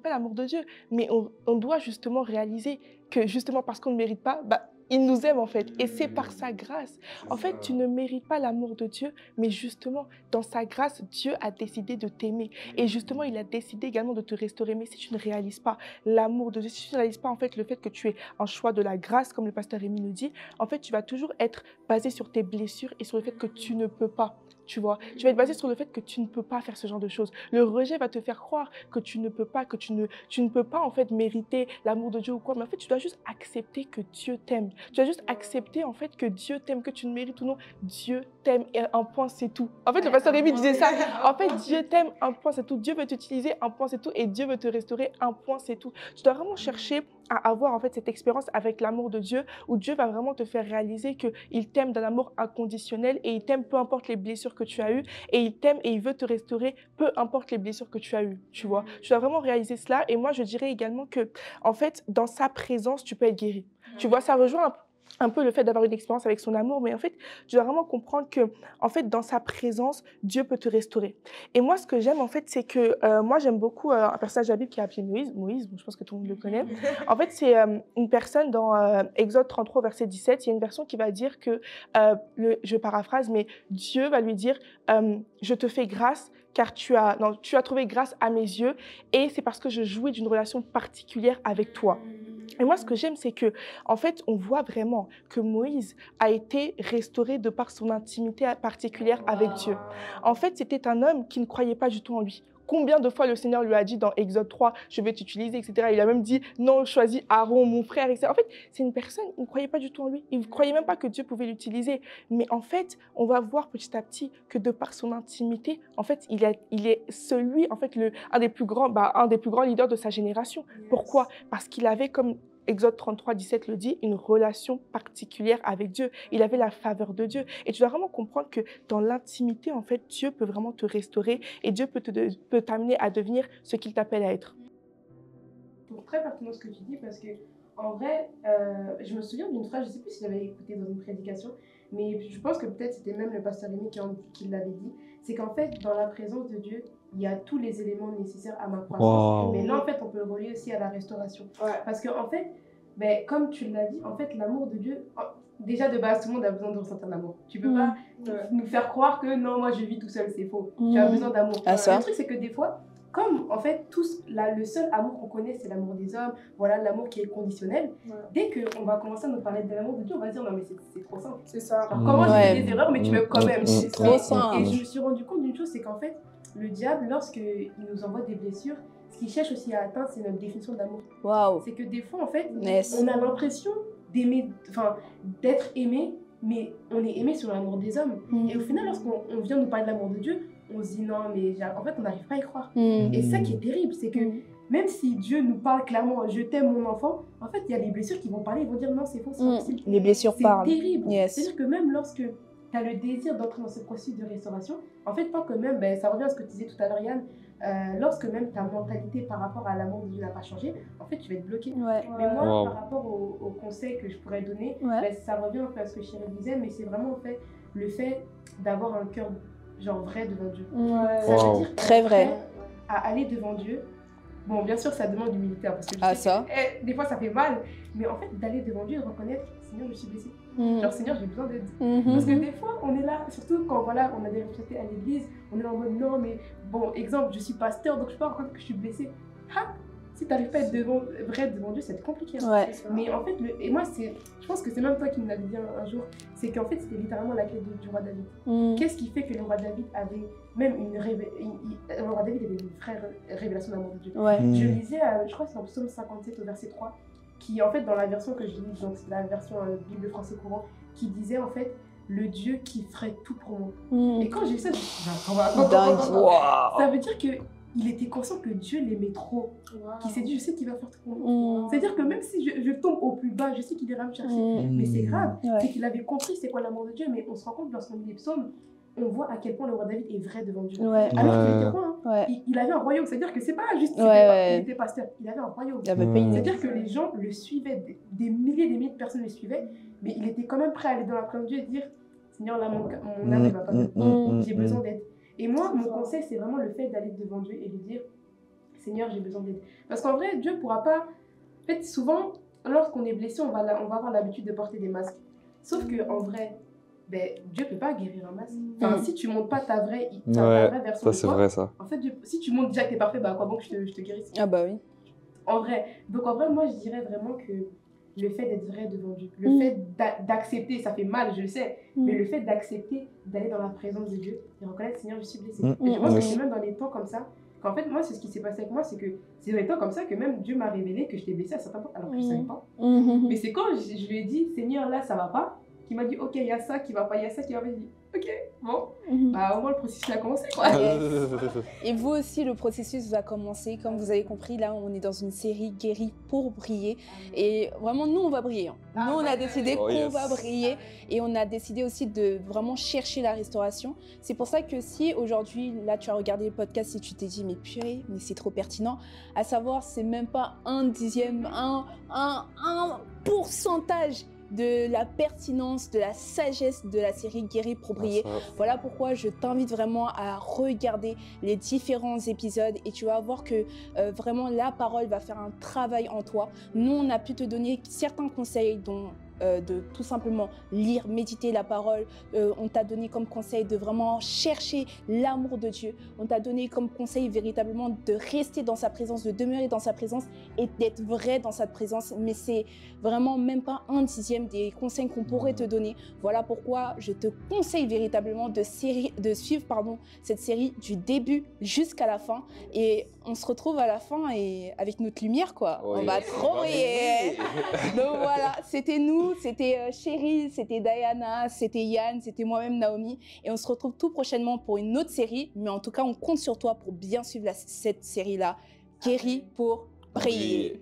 pas l'amour de Dieu, mais on doit justement réaliser que justement parce qu'on ne mérite pas, il nous aime en fait, et c'est par sa grâce. En fait, tu ne mérites pas l'amour de Dieu, mais justement, dans sa grâce, Dieu a décidé de t'aimer. Et justement, il a décidé également de te restaurer. Mais si tu ne réalises pas l'amour de Dieu, si tu ne réalises pas en fait le fait que tu es un choix de la grâce, comme le pasteur Rémi nous dit, en fait, tu vas toujours être basé sur tes blessures et sur le fait que tu ne peux pas. Tu vois, tu vas être basé sur le fait que tu ne peux pas faire ce genre de choses. Le rejet va te faire croire que tu ne peux pas, que tu ne peux pas en fait mériter l'amour de Dieu ou quoi. Mais en fait, tu dois juste accepter que Dieu t'aime. Tu dois juste accepter en fait que Dieu t'aime, que tu ne mérites ou non. Dieu t'aime et un point c'est tout. En fait, le pasteur Rémi disait ça. En fait, Dieu t'aime, un point c'est tout. Dieu veut t'utiliser, un point c'est tout. Et Dieu veut te restaurer, un point c'est tout. Tu dois vraiment chercher à avoir en fait cette expérience avec l'amour de Dieu, où Dieu va vraiment te faire réaliser qu'il t'aime d'un amour inconditionnel et il t'aime peu importe les blessures que tu as eues, et il t'aime et il veut te restaurer peu importe les blessures que tu as eues, tu vois. Tu dois vraiment réaliser cela. Et moi, je dirais également que en fait, dans sa présence, tu peux être guéri. Tu vois, ça rejoint un peu le fait d'avoir une expérience avec son amour, mais en fait, tu dois vraiment comprendre que, en fait, dans sa présence, Dieu peut te restaurer. Et moi, ce que j'aime, en fait, c'est que moi, j'aime beaucoup un personnage de la Bible qui est appelé Moïse. Moïse, je pense que tout le monde le connaît. En fait, c'est une personne dans Exode 33, verset 17. Il y a une version qui va dire que, je paraphrase, mais Dieu va lui dire je te fais grâce car tu as trouvé grâce à mes yeux et c'est parce que je jouis d'une relation particulière avec toi. Et moi, ce que j'aime, c'est que, en fait, on voit vraiment que Moïse a été restauré de par son intimité particulière avec Dieu. En fait, c'était un homme qui ne croyait pas du tout en lui. Combien de fois le Seigneur lui a dit dans Exode 3, je vais t'utiliser, etc. Il a même dit, non, choisis Aaron, mon frère, etc. En fait, c'est une personne, il ne croyait pas du tout en lui. Il ne croyait même pas que Dieu pouvait l'utiliser. Mais en fait, on va voir petit à petit que de par son intimité, en fait, il est celui, en fait, un des plus grands leaders de sa génération. Pourquoi? Parce qu'il avait, comme Exode 33, 17 le dit, une relation particulière avec Dieu. Il avait la faveur de Dieu. Et tu dois vraiment comprendre que dans l'intimité, en fait, Dieu peut vraiment te restaurer et Dieu peut t'amener à devenir ce qu'il t'appelle à être. C'est très pertinent ce que tu dis parce que, en vrai, je me souviens d'une phrase, je ne sais plus si j'avais écouté dans une prédication, mais je pense que peut-être c'était même le pasteur Rémi qui l'avait dit. C'est qu'en fait, dans la présence de Dieu, il y a tous les éléments nécessaires à ma croissance. Wow. Mais là, en fait, on peut le relier aussi à la restauration. Ouais. Parce qu'en fait, comme tu l'as dit, en fait, l'amour de Dieu, déjà de base, tout le monde a besoin de ressentir l'amour. Tu peux pas nous faire croire que non, moi je vis tout seul, c'est faux. Tu as besoin d'amour. Le truc, c'est que des fois, comme en fait, le seul amour qu'on connaît, c'est l'amour des hommes, voilà, l'amour qui est conditionnel. Ouais. Dès qu'on va commencer à nous parler de l'amour de Dieu, on va dire non, mais c'est trop simple. C'est ça. Alors, comment j'ai fait des erreurs, mais tu m'aimes quand même. C'est trop simple. Et je me suis rendu compte d'une chose, c'est qu'en fait, le diable, lorsqu'il nous envoie des blessures, ce qu'il cherche aussi à atteindre, c'est notre définition d'amour. Waouh. C'est que des fois, en fait, Yes. on a l'impression d'être aimé, mais on est aimé sur l'amour des hommes. Et au final, lorsqu'on vient nous parler de l'amour de Dieu, on se dit non, mais en fait, on n'arrive pas à y croire. Et ça qui est terrible, c'est que même si Dieu nous parle clairement, je t'aime mon enfant, en fait, il y a les blessures qui vont parler, ils vont dire non, c'est faux, c'est impossible. Les blessures parlent. C'est terrible. Yes. C'est-à-dire que même lorsque tu as le désir d'entrer dans ce processus de restauration, en fait, tant que même, ça revient à ce que tu disais tout à l'heure, Yann, lorsque même ta mentalité par rapport à l'amour de Dieu n'a pas changé, en fait, tu vas être bloqué. Ouais. Mais moi, par rapport au conseil que je pourrais donner, ça revient un peu à ce que Chérie disait, mais c'est vraiment en fait, le fait d'avoir un cœur genre vrai devant Dieu. Ça veut dire très vrai. À aller devant Dieu. Bon, bien sûr, ça demande d'humilité, parce que je sais ça. Que, des fois, ça fait mal, mais en fait, d'aller devant Dieu et de reconnaître, Seigneur, je suis blessée. Genre, Seigneur, j'ai besoin d'aide. Parce que des fois, on est là, surtout quand voilà, on a des responsabilités à l'église, on est là en mode non, mais bon, exemple, je suis pasteur, donc je peux pas reconnaître que je suis blessée. Si tu n'arrives pas à être vrai devant Dieu, c'est compliqué. Ouais. Mais en fait, et moi, je pense que c'est même toi qui me l'avais dit un jour, c'est qu'en fait, c'était littéralement la clé du roi David. Qu'est-ce qui fait que le roi David avait même le roi David avait une vraie révélation d'amour de Dieu. Je lisais, je crois que c'est dans Psaume 57 au verset 3, qui en fait, dans la version que je lis, donc c'est la version Bible français courant, qui disait en fait, le Dieu qui ferait tout pour moi. Et quand j'ai lu ça, je me suis dit, ça veut dire que il était conscient que Dieu l'aimait trop. Qu'il s'est dit, je sais qu'il va faire tout pour moi. C'est-à-dire que même si je tombe au plus bas, je sais qu'il ira me chercher. Mais c'est grave. C'est qu'il avait compris c'est quoi l'amour de Dieu. Mais on se rend compte lorsqu'on lit les psaumes, on voit à quel point le roi David est vrai devant Dieu. Alors qu'il était roi. Il avait un royaume. C'est-à-dire que c'est pas juste qu'il était pasteur. Il avait un royaume. C'est-à-dire que les gens le suivaient. Des milliers de personnes le suivaient. Mais il était quand même prêt à aller dans la présence de Dieu et dire, Seigneur, là, mon âme ne va pas bien. J'ai besoin d'aide. Et moi, mon conseil, c'est vraiment le fait d'aller devant Dieu et de dire, Seigneur, j'ai besoin d'aide. Parce qu'en vrai, Dieu ne pourra pas... En fait, souvent, lorsqu'on est blessé, on va avoir l'habitude de porter des masques. Sauf qu'en vrai, Dieu ne peut pas guérir un masque. Enfin, si tu ne montres pas ta vraie version de toi, vrai, ça. En fait, si tu montres déjà que tu es parfait, à quoi bon que je te guérisse? Ah bah oui. En vrai. Donc en vrai, moi, je dirais vraiment que le fait d'être vrai devant Dieu, le fait d'accepter, ça fait mal, je le sais, mais le fait d'accepter d'aller dans la présence de Dieu et reconnaître, Seigneur, je suis blessé. Et je pense que c'est même dans les temps comme ça, qu'en fait, moi, c'est ce qui s'est passé avec moi, c'est que c'est dans les temps comme ça que même Dieu m'a révélé que j'étais blessée à certains points, alors que je ne savais pas. Mais c'est quand je lui ai dit, Seigneur, là, ça va pas, qu'il m'a dit, ok, il y a ça qui va pas, il y a ça qui va pas, j'ai dit, ok, bon, au moins le processus a commencé, quoi. Et vous aussi, le processus va commencer. Comme vous avez compris, là, on est dans une série Guérie pour briller. Et vraiment, nous, on va briller. Nous, on a décidé qu'on va briller. Et on a décidé aussi de vraiment chercher la restauration. C'est pour ça que si aujourd'hui, là, tu as regardé le podcast et tu t'es dit, mais purée, mais c'est trop pertinent. À savoir, c'est même pas un dixième, un pourcentage de la pertinence, de la sagesse de la série Guérie pour briller. Voilà pourquoi je t'invite vraiment à regarder les différents épisodes et tu vas voir que vraiment la parole va faire un travail en toi. Nous, on a pu te donner certains conseils dont de tout simplement lire, méditer la parole. On t'a donné comme conseil de vraiment chercher l'amour de Dieu. On t'a donné comme conseil véritablement de rester dans sa présence, de demeurer dans sa présence et d'être vrai dans sa présence. Mais c'est vraiment même pas un dixième des conseils qu'on pourrait te donner. Voilà pourquoi je te conseille véritablement de suivre cette série du début jusqu'à la fin. Et on se retrouve à la fin et avec notre lumière, quoi. On va trop briller. Donc voilà, c'était nous. C'était Cheryl, c'était Diana, c'était Yann, c'était moi-même Naomi. Et on se retrouve tout prochainement pour une autre série. Mais en tout cas, on compte sur toi pour bien suivre cette série-là. Guérie pour briller.